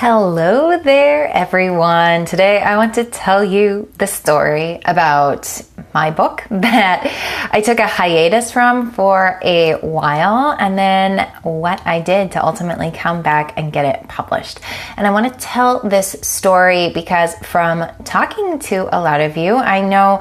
Hello there, everyone. Today I want to tell you the story about my book that I took a hiatus from for a while, and then what I did to ultimately come back and get it published. And I want to tell this story because from talking to a lot of you, I know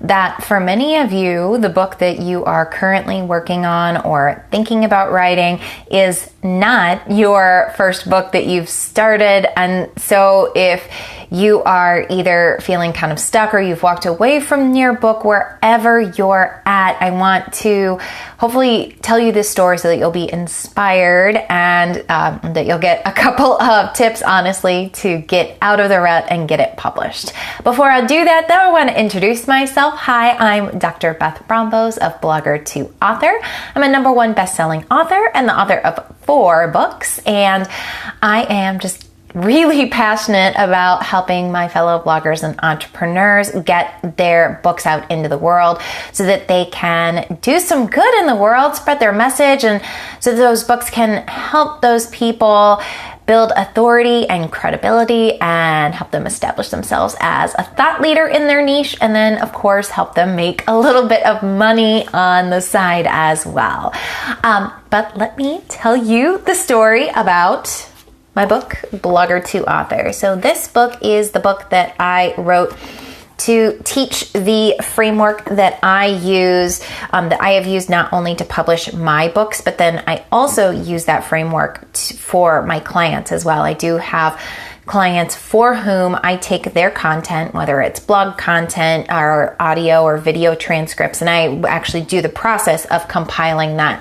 that for many of you, the book that you are currently working on or thinking about writing is not your first book that you've started. And so if you are either feeling kind of stuck or you've walked away from your book, wherever you're at, I want to hopefully tell you this story so that you'll be inspired and that you'll get a couple of tips, honestly, to get out of the rut and get it published. Before I do that, though, I want to introduce myself. Hi, I'm Dr. Beth Brombos of Blogger to Author. I'm a #1 best-selling author and the author of 4 books, and I am just really passionate about helping my fellow bloggers and entrepreneurs get their books out into the world so that they can do some good in the world, spread their message, and so that those books can help those people build authority and credibility and help them establish themselves as a thought leader in their niche, and then of course help them make a little bit of money on the side as well. But let me tell you the story about my book, Blogger to Author. So this book is the book that I wrote to teach the framework that I use, that I have used not only to publish my books, but then I also use that framework for my clients as well. I do have clients for whom I take their content, whether it's blog content or audio or video transcripts, and I actually do the process of compiling that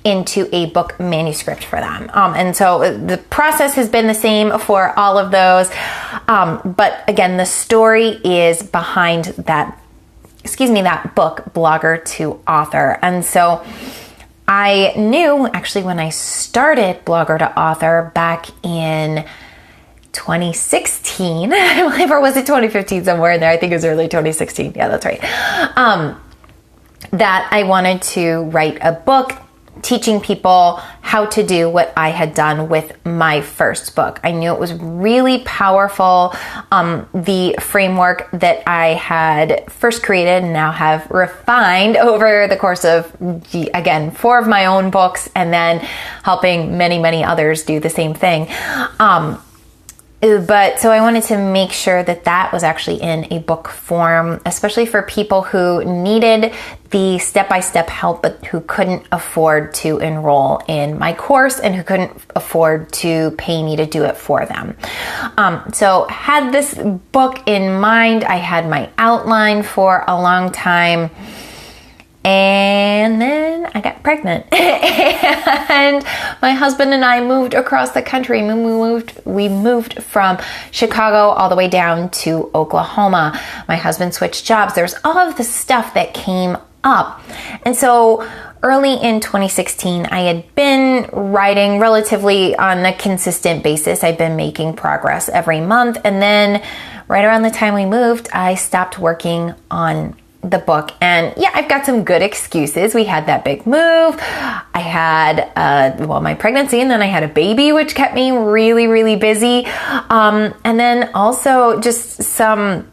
into a book manuscript for them. And so the process has been the same for all of those. But again, the story is behind that book, Blogger to Author. And so I knew actually when I started Blogger to Author back in 2016, or was it 2015, somewhere in there? I think it was early 2016. Yeah, that's right. That I wanted to write a book teaching people how to do what I had done with my first book. I knew it was really powerful. The framework that I had first created and now have refined over the course of, again, 4 of my own books, and then helping many, many others do the same thing. But so I wanted to make sure that that was actually in a book form, especially for people who needed the step-by-step help, but who couldn't afford to enroll in my course and who couldn't afford to pay me to do it for them. So had this book in mind. I had my outline for a long time. And then I got pregnant and my husband and I moved across the country. We moved from Chicago all the way down to Oklahoma. My husband switched jobs. There's all of the stuff that came up. And so early in 2016, I had been writing relatively on a consistent basis. I'd been making progress every month. And then right around the time we moved, I stopped working on the book. And yeah, I've got some good excuses. We had that big move. I had, my pregnancy, and then I had a baby, which kept me really, really busy. And then also just some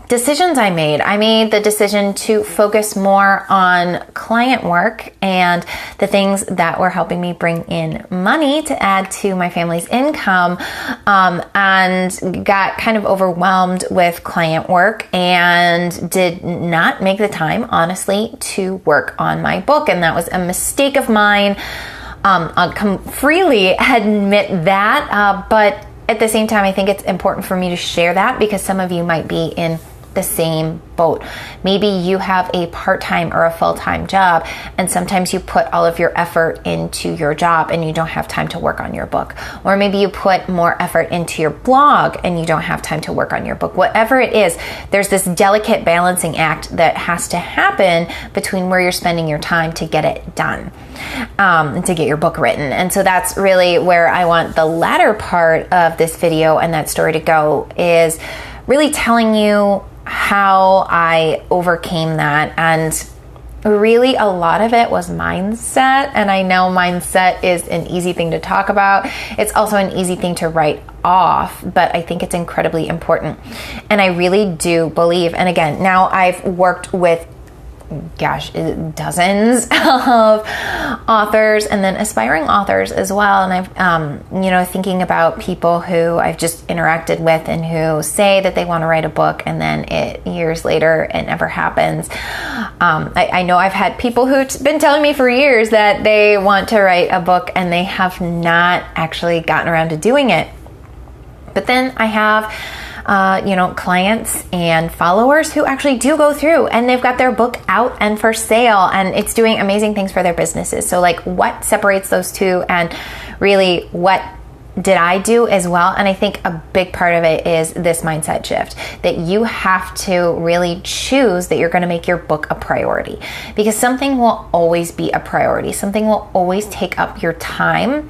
decisions I made. I made the decision to focus more on client work and the things that were helping me bring in money to add to my family's income, and got kind of overwhelmed with client work and did not make the time, honestly, to work on my book. And that was a mistake of mine. I'll freely admit that, but at the same time, I think it's important for me to share that because some of you might be in the same boat. Maybe you have a part-time or a full-time job, and sometimes you put all of your effort into your job and you don't have time to work on your book. Or maybe you put more effort into your blog and you don't have time to work on your book. Whatever it is, there's this delicate balancing act that has to happen between where you're spending your time to get it done, to get your book written. And so that's really where I want the latter part of this video and that story to go, is really telling you how I overcame that and really a lot of it was mindset. And I know mindset is an easy thing to talk about. It's also an easy thing to write off, but I think it's incredibly important. And I really do believe, and again, now I've worked with dozens of authors and then aspiring authors as well. And I've, thinking about people who I've just interacted with and who say that they want to write a book and then years later, it never happens. I know I've had people who've been telling me for years that they want to write a book and they have not actually gotten around to doing it. But then I have clients and followers who actually do go through and they've got their book out and for sale and it's doing amazing things for their businesses. So like, what separates those two, and really what did I do as well? And I think a big part of it is this mindset shift, that you have to really choose that you're going to make your book a priority, because something will always be a priority. Something will always take up your time.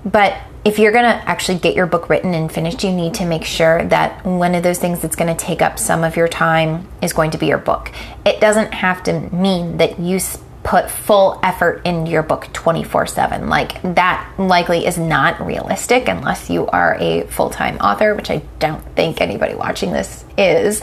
But if you're going to actually get your book written and finished, you need to make sure that one of those things that's going to take up some of your time is going to be your book. It doesn't have to mean that you put full effort into your book 24/7. Like, that likely is not realistic unless you are a full-time author, which I don't think anybody watching this is.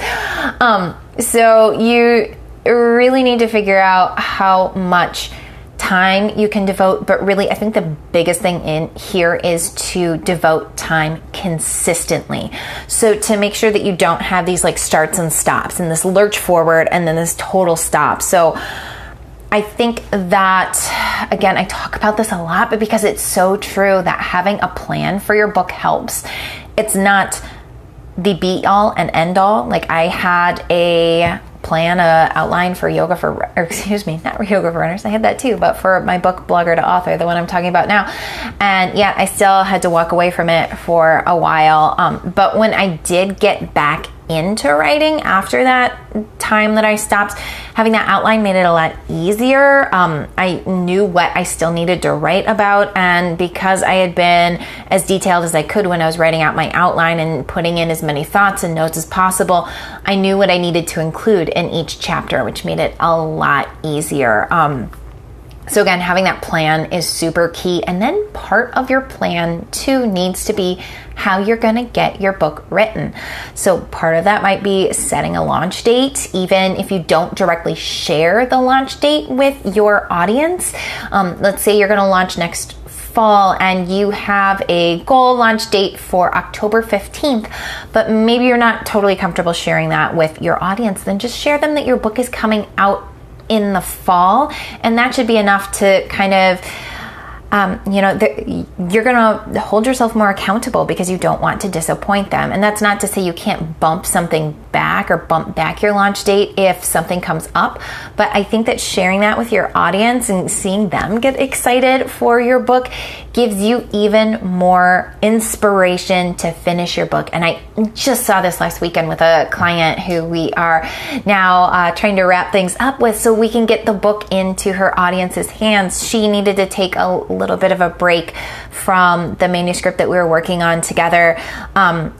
So you really need to figure out how much time you can devote, but really I think the biggest thing in here is to devote time consistently. So to make sure that you don't have these like starts and stops and this lurch forward and then this total stop. So I think that, again, I talk about this a lot, but because it's so true that having a plan for your book helps. It's not the be all and end all. Like, I had a plan, outline for not yoga for runners. I had that too, but for my book, Blogger to Author, the one I'm talking about now. And yeah, I still had to walk away from it for a while. But when I did get back into writing after that time that I stopped, having that outline made it a lot easier. I knew what I still needed to write about, and because I had been as detailed as I could when I was writing out my outline and putting in as many thoughts and notes as possible, I knew what I needed to include in each chapter, which made it a lot easier. So again, having that plan is super key. And then part of your plan too needs to be how you're going to get your book written. So part of that might be setting a launch date, even if you don't directly share the launch date with your audience. Let's say you're going to launch next fall and you have a goal launch date for October 15th, but maybe you're not totally comfortable sharing that with your audience. Then just share them that your book is coming out in the fall, and that should be enough to kind of you're going to hold yourself more accountable because you don't want to disappoint them. And that's not to say you can't bump something back or bump back your launch date if something comes up. But I think that sharing that with your audience and seeing them get excited for your book gives you even more inspiration to finish your book. And I just saw this last weekend with a client who we are now trying to wrap things up with so we can get the book into her audience's hands. She needed to take a little bit of a break from the manuscript that we were working on together.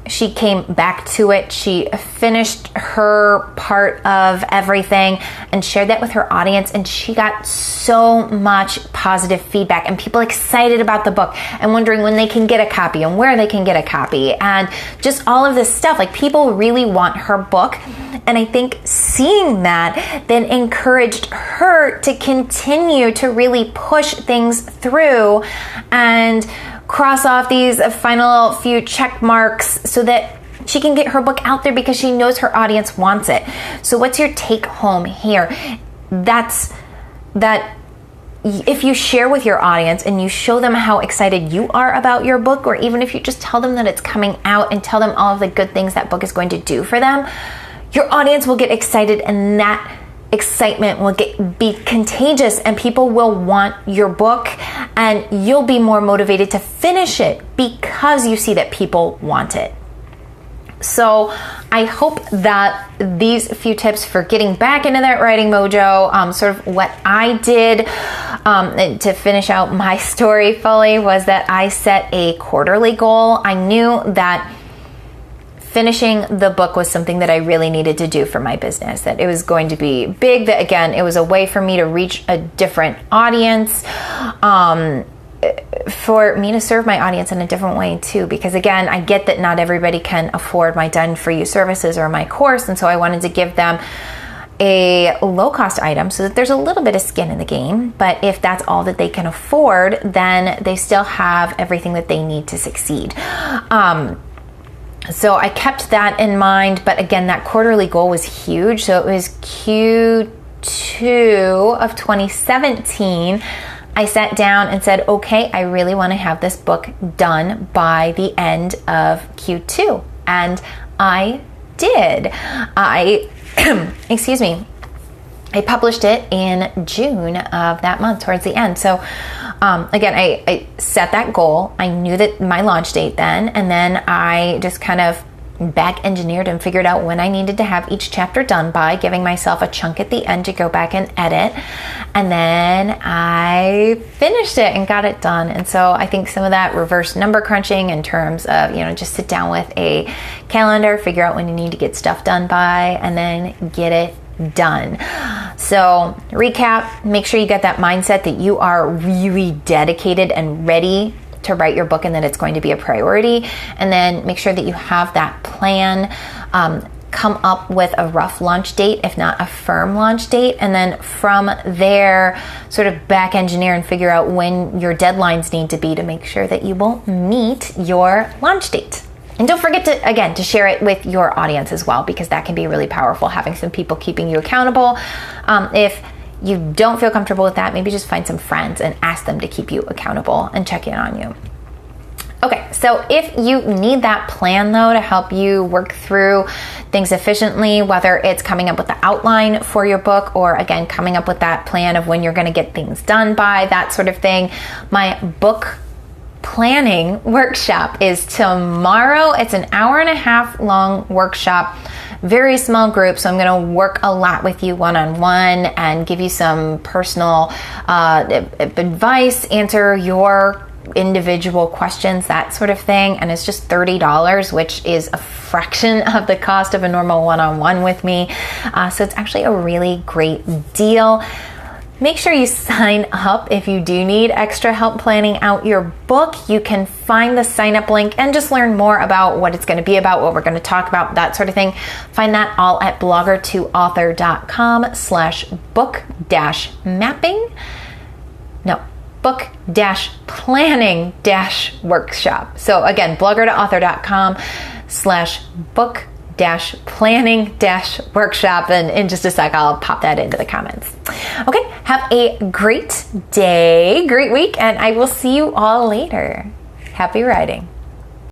She came back to it. She finished her part of everything and shared that with her audience, and she got so much positive feedback and people excited about the book and wondering when they can get a copy and where they can get a copy and just all of this stuff. Like, people really want her book, and I think seeing that then encouraged her to continue to really push things through and cross off these final few check marks so that she can get her book out there because she knows her audience wants it. So what's your take home here? That's that if you share with your audience and you show them how excited you are about your book, or even if you just tell them that it's coming out and tell them all of the good things that book is going to do for them, your audience will get excited, and that excitement will be contagious, and people will want your book, and you'll be more motivated to finish it because you see that people want it. So I hope that these few tips for getting back into that writing mojo, sort of what I did to finish out my story fully, was that I set a quarterly goal. I knew that finishing the book was something that I really needed to do for my business, that it was going to be big, that again, it was a way for me to reach a different audience, for me to serve my audience in a different way too, because again, I get that not everybody can afford my done for you services or my course, and so I wanted to give them a low-cost item so that there's a little bit of skin in the game, but if that's all that they can afford, then they still have everything that they need to succeed. So I kept that in mind, but again, that quarterly goal was huge. So it was Q2 of 2017. I sat down and said, okay, I really want to have this book done by the end of Q2. And I did. Excuse me. I published it in June of that month, towards the end. So again, I set that goal. I knew that my launch date then, and then I just kind of back engineered and figured out when I needed to have each chapter done by, giving myself a chunk at the end to go back and edit. And then I finished it and got it done. And so I think some of that reverse number crunching in terms of, just sit down with a calendar, figure out when you need to get stuff done by, and then get it done. So recap, make sure you get that mindset that you are really dedicated and ready to write your book and that it's going to be a priority. And then make sure that you have that plan. Come up with a rough launch date, if not a firm launch date. And then from there, sort of back engineer and figure out when your deadlines need to be to make sure that you won't meet your launch date. And don't forget to, again, to share it with your audience as well, because that can be really powerful, having some people keeping you accountable. If you don't feel comfortable with that, maybe just find some friends and ask them to keep you accountable and check in on you. Okay, so if you need that plan though to help you work through things efficiently, whether it's coming up with the outline for your book or again, coming up with that plan of when you're gonna get things done by, that sort of thing, my book planning workshop is tomorrow. It's an hour-and-a-half long workshop, very small group. So I'm going to work a lot with you one-on-one and give you some personal advice, answer your individual questions, that sort of thing. And it's just $30, which is a fraction of the cost of a normal one-on-one with me. So it's actually a really great deal. Make sure you sign up if you do need extra help planning out your book. You can find the sign up link and just learn more about what it's going to be about, what we're going to talk about, that sort of thing. Find that all at blogger2author.com/book-mapping. No, book-planning-workshop. So again, blogger2author.com/book-planning-workshop. And in just a sec, I'll pop that into the comments. Okay, have a great day, great week, and I will see you all later. Happy writing.